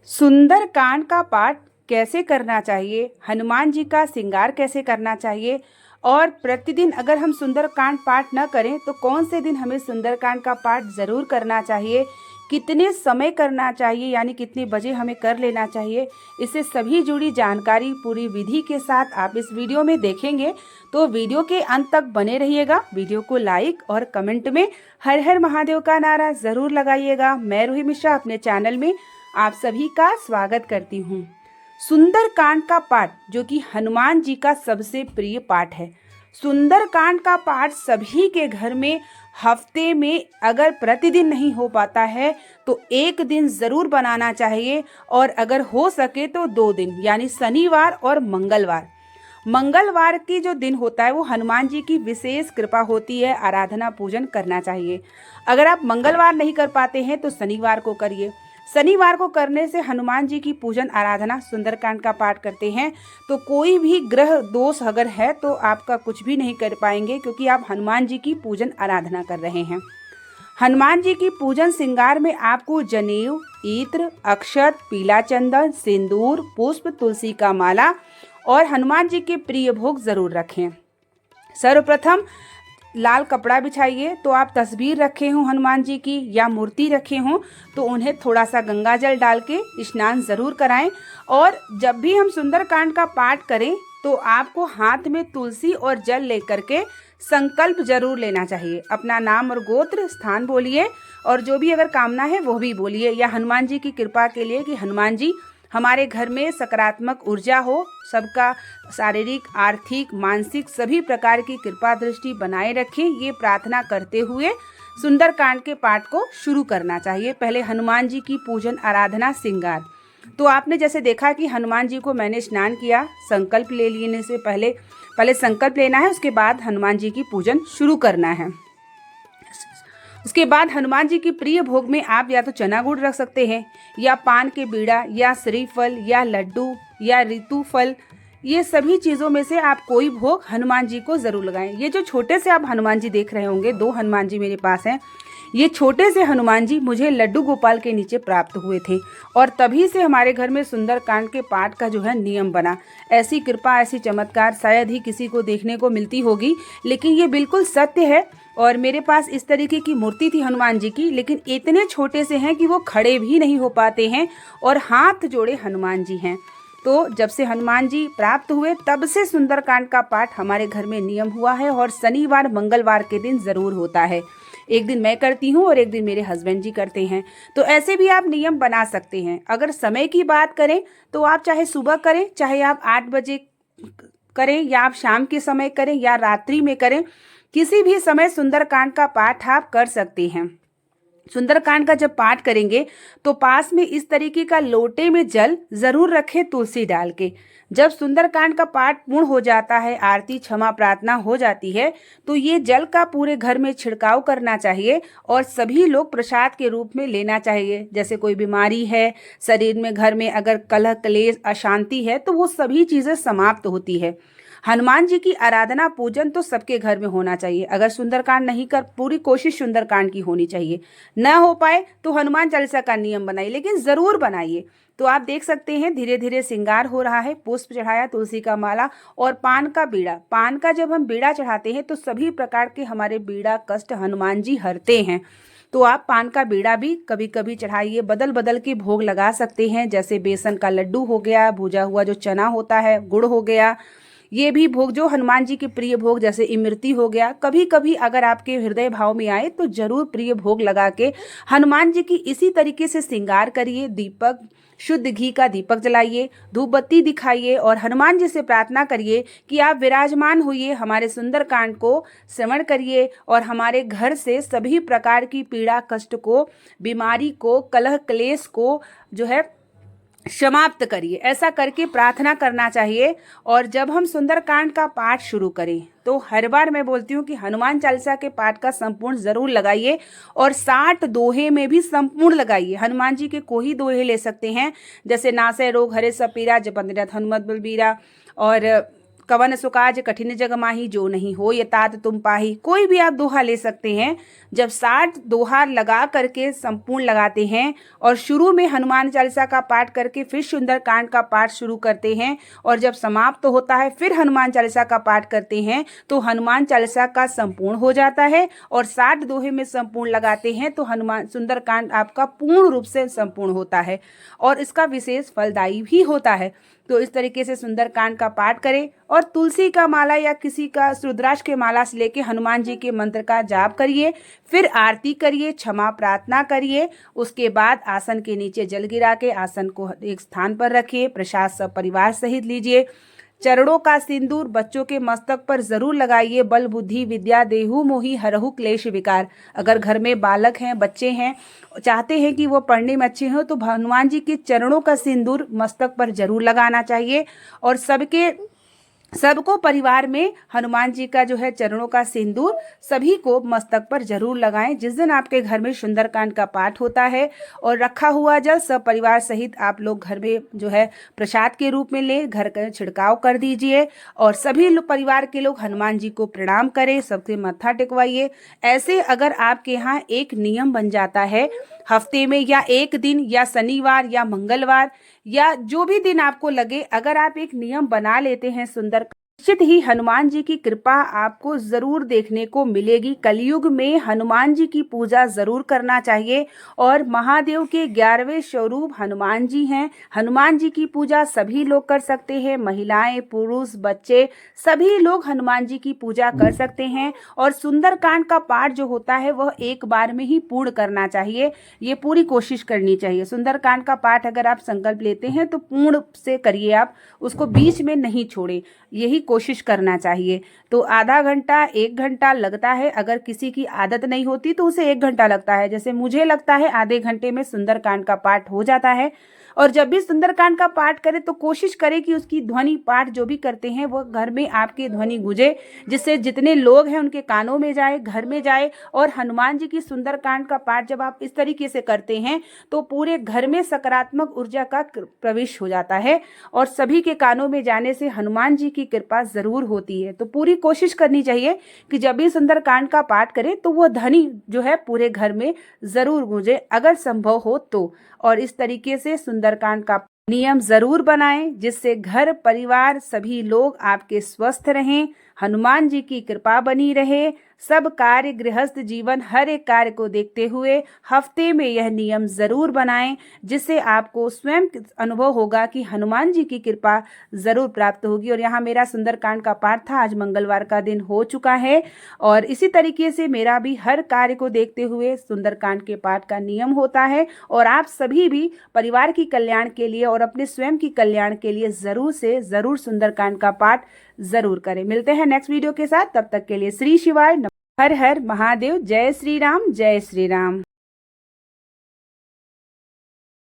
सुंदरकांड का पाठ कैसे करना चाहिए, हनुमान जी का श्रृंगार कैसे करना चाहिए और प्रतिदिन अगर हम सुंदरकांड पाठ न करें तो कौन से दिन हमें सुंदरकांड का पाठ ज़रूर करना चाहिए, कितने समय करना चाहिए यानी कितने बजे हमें कर लेना चाहिए, इससे सभी जुड़ी जानकारी पूरी विधि के साथ आप इस वीडियो में देखेंगे। तो वीडियो के अंत तक बने रहिएगा। वीडियो को लाइक और कमेंट में हर हर महादेव का नारा ज़रूर लगाइएगा। मैं रूही मिश्रा अपने चैनल में आप सभी का स्वागत करती हूँ। सुंदरकांड का पाठ जो कि हनुमान जी का सबसे प्रिय पाठ है। सुंदरकांड का पाठ सभी के घर में हफ्ते में अगर प्रतिदिन नहीं हो पाता है तो एक दिन ज़रूर बनाना चाहिए और अगर हो सके तो 2 दिन यानी शनिवार और मंगलवार। मंगलवार की जो दिन होता है वो हनुमान जी की विशेष कृपा होती है, आराधना पूजन करना चाहिए। अगर आप मंगलवार नहीं कर पाते हैं तो शनिवार को करिए। शनिवार को करने से हनुमान जी की पूजन आराधना सुंदरकांड का पाठ करते हैं तो कोई भी ग्रह दोष अगर है तो आपका कुछ भी नहीं कर पाएंगे, क्योंकि आप हनुमान जी की पूजन आराधना कर रहे हैं। हनुमान जी की पूजन श्रृंगार में आपको जनेऊ, इत्र, अक्षत, पीला चंदन, सिंदूर, पुष्प, तुलसी का माला और हनुमान जी के प्रिय भोग जरूर रखें। सर्वप्रथम लाल कपड़ा बिछाइए। तो आप तस्वीर रखे हों हनुमान जी की या मूर्ति रखे हों तो उन्हें थोड़ा सा गंगा जल डाल के स्नान ज़रूर कराएं। और जब भी हम सुंदरकांड का पाठ करें तो आपको हाथ में तुलसी और जल लेकर के संकल्प जरूर लेना चाहिए। अपना नाम और गोत्र स्थान बोलिए और जो भी अगर कामना है वो भी बोलिए, या हनुमान जी की कृपा के लिए कि हनुमान जी हमारे घर में सकारात्मक ऊर्जा हो, सबका शारीरिक, आर्थिक, मानसिक सभी प्रकार की कृपा दृष्टि बनाए रखें। ये प्रार्थना करते हुए सुंदरकांड के पाठ को शुरू करना चाहिए। पहले हनुमान जी की पूजन आराधना श्रृंगार। तो आपने जैसे देखा कि हनुमान जी को मैंने स्नान किया, संकल्प ले लेने से पहले संकल्प लेना है, उसके बाद हनुमान जी की पूजन शुरू करना है। उसके बाद हनुमान जी की प्रिय भोग में आप या तो चना गुड़ रख सकते हैं या पान के बीड़ा या श्रीफल या लड्डू या ऋतु फल। ये सभी चीज़ों में से आप कोई भोग हनुमान जी को ज़रूर लगाएं। ये जो छोटे से आप हनुमान जी देख रहे होंगे, 2 हनुमान जी मेरे पास हैं। ये छोटे से हनुमान जी मुझे लड्डू गोपाल के नीचे प्राप्त हुए थे और तभी से हमारे घर में सुंदरकांड के पाठ का जो है नियम बना। ऐसी कृपा, ऐसी चमत्कार शायद ही किसी को देखने को मिलती होगी, लेकिन ये बिल्कुल सत्य है। और मेरे पास इस तरीके की मूर्ति थी हनुमान जी की, लेकिन इतने छोटे से हैं कि वो खड़े भी नहीं हो पाते हैं और हाथ जोड़े हनुमान जी हैं। तो जब से हनुमान जी प्राप्त हुए तब से सुंदरकांड का पाठ हमारे घर में नियम हुआ है और शनिवार मंगलवार के दिन ज़रूर होता है। एक दिन मैं करती हूँ और एक दिन मेरे हस्बैंड जी करते हैं। तो ऐसे भी आप नियम बना सकते हैं। अगर समय की बात करें तो आप चाहे सुबह करें, चाहे आप 8 बजे करें या आप शाम के समय करें या रात्रि में करें, किसी भी समय सुंदरकांड का पाठ आप कर सकते हैं। सुंदरकांड का जब पाठ करेंगे तो पास में इस तरीके का लोटे में जल जरूर रखें, तुलसी डाल के। जब सुंदरकांड का पाठ पूर्ण हो जाता है, आरती क्षमा प्रार्थना हो जाती है, तो ये जल का पूरे घर में छिड़काव करना चाहिए और सभी लोग प्रसाद के रूप में लेना चाहिए। जैसे कोई बीमारी है शरीर में, घर में अगर कलह क्लेश अशांति है तो वो सभी चीज़ें समाप्त होती है। हनुमान जी की आराधना पूजन तो सबके घर में होना चाहिए। अगर सुंदरकांड नहीं कर, पूरी कोशिश सुंदरकांड की होनी चाहिए। न हो पाए तो हनुमान चालीसा का नियम बनाइए, लेकिन ज़रूर बनाइए। तो आप देख सकते हैं धीरे धीरे श्रृंगार हो रहा है। पुष्प चढ़ाया, तुलसी का माला और पान का बीड़ा। पान का जब हम बीड़ा चढ़ाते हैं तो सभी प्रकार के हमारे बीड़ा कष्ट हनुमान जी हरते हैं। तो आप पान का बीड़ा भी कभी कभी चढ़ाइए। बदल बदल के भोग लगा सकते हैं, जैसे बेसन का लड्डू हो गया, भुजा हुआ जो चना होता है, गुड़ हो गया। ये भी भोग जो हनुमान जी के प्रिय भोग, जैसे इमरती हो गया। कभी कभी अगर आपके हृदय भाव में आए तो जरूर प्रिय भोग लगा के हनुमान जी की इसी तरीके से श्रृंगार करिए। दीपक, शुद्ध घी का दीपक जलाइए, धूप बत्ती दिखाइए और हनुमान जी से प्रार्थना करिए कि आप विराजमान होइए, हमारे सुंदरकांड को श्रवण करिए और हमारे घर से सभी प्रकार की पीड़ा कष्ट को, बीमारी को, कलह क्लेश को जो है समाप्त करिए। ऐसा करके प्रार्थना करना चाहिए। और जब हम सुंदरकांड का पाठ शुरू करें तो हर बार मैं बोलती हूँ कि हनुमान चालीसा के पाठ का संपूर्ण जरूर लगाइए और 60 दोहे में भी संपूर्ण लगाइए। हनुमान जी के कोई दोहे ले सकते हैं, जैसे नासै रोग हरे सब पीरा, जपत निरत हनुमत बलबीरा, और कवन सो काज कठिन जग माही, जो नहीं हो ये तात तुम पाही। कोई भी आप दोहा ले सकते हैं। जब 60 दोहा लगा करके संपूर्ण लगाते हैं और शुरू में हनुमान चालीसा का पाठ करके फिर सुंदरकांड का पाठ शुरू करते हैं और जब समाप्त तो होता है फिर हनुमान चालीसा का पाठ करते हैं तो हनुमान चालीसा का संपूर्ण हो जाता है। और 60 दोहे में संपूर्ण लगाते हैं तो हनुमान सुंदरकांड आपका पूर्ण रूप से संपूर्ण होता है और इसका विशेष फलदायी भी होता है। तो इस तरीके से सुंदरकांड का पाठ करें और तुलसी का माला या किसी का रुद्राक्ष के माला से लेके हनुमान जी के मंत्र का जाप करिए, फिर आरती करिए, क्षमा प्रार्थना करिए। उसके बाद आसन के नीचे जल गिरा के आसन को एक स्थान पर रखिए, प्रसाद सब परिवार सहित लीजिए। चरणों का सिंदूर बच्चों के मस्तक पर जरूर लगाइए। बल बुद्धि विद्या देहु मोहि हरहु क्लेश विकार। अगर घर में बालक हैं, बच्चे हैं, चाहते हैं कि वो पढ़ने में अच्छे हों तो हनुमान जी के चरणों का सिंदूर मस्तक पर जरूर लगाना चाहिए। और सबको परिवार में हनुमान जी का जो है चरणों का सिंदूर सभी को मस्तक पर जरूर लगाएं। जिस दिन आपके घर में सुंदरकांड का पाठ होता है और रखा हुआ जल सब परिवार सहित आप लोग घर में जो है प्रसाद के रूप में ले, घर का छिड़काव कर दीजिए और सभी लोग परिवार के लोग हनुमान जी को प्रणाम करें, सबके माथा टेकवाइए। ऐसे अगर आपके यहाँ एक नियम बन जाता है हफ्ते में या एक दिन या शनिवार या मंगलवार या जो भी दिन आपको लगे, अगर आप एक नियम बना लेते हैं सुंदर, निश्चित ही हनुमान जी की कृपा आपको जरूर देखने को मिलेगी। कलयुग में हनुमान जी की पूजा जरूर करना चाहिए और महादेव के 11वें स्वरूप हनुमान जी हैं। हनुमान जी की पूजा सभी लोग कर सकते हैं, महिलाएं, पुरुष, बच्चे सभी लोग हनुमान जी की पूजा कर सकते हैं। और सुंदरकांड का पाठ जो होता है वह एक बार में ही पूर्ण करना चाहिए, ये पूरी कोशिश करनी चाहिए। सुंदरकांड का पाठ अगर आप संकल्प लेते हैं तो पूर्ण से करिए, आप उसको बीच में नहीं छोड़ें, यही कोशिश करना चाहिए। तो आधा घंटा 1 घंटा लगता है, अगर किसी की आदत नहीं होती तो उसे 1 घंटा लगता है। जैसे मुझे लगता है आधे घंटे में सुंदरकांड का पाठ हो जाता है। और जब भी सुंदरकांड का पाठ करें तो कोशिश करें कि उसकी ध्वनि पाठ जो भी करते हैं वो घर में आपकी ध्वनि गूंजे, जिससे जितने लोग हैं उनके कानों में जाए, घर में जाए। और हनुमान जी की सुंदरकांड का पाठ जब आप इस तरीके से करते हैं तो पूरे घर में सकारात्मक ऊर्जा का प्रवेश हो जाता है और सभी के कानों में जाने से हनुमान जी की कृपा जरूर होती है। तो पूरी कोशिश करनी चाहिए कि जब भी सुंदरकांड का पाठ करें तो वो ध्वनि जो है पूरे घर में जरूर गूंजे, अगर संभव हो तो। और इस तरीके से सुंदरकांड का नियम जरूर बनाएं जिससे घर परिवार सभी लोग आपके स्वस्थ रहें, हनुमान जी की कृपा बनी रहे। सब कार्य, गृहस्थ जीवन, हर एक कार्य को देखते हुए हफ्ते में यह नियम जरूर बनाएं जिससे आपको स्वयं अनुभव होगा कि हनुमान जी की कृपा जरूर प्राप्त होगी। और यहाँ मेरा सुंदरकांड का पाठ था, आज मंगलवार का दिन हो चुका है और इसी तरीके से मेरा भी हर कार्य को देखते हुए सुंदरकांड के पाठ का नियम होता है। और आप सभी भी परिवार की कल्याण के लिए और अपने स्वयं की कल्याण के लिए जरूर से जरूर सुंदरकांड का पाठ जरूर करें। मिलते हैं नेक्स्ट वीडियो के साथ, तब तक के लिए श्री शिवाय, हर हर महादेव, जय श्री राम, जय श्री राम।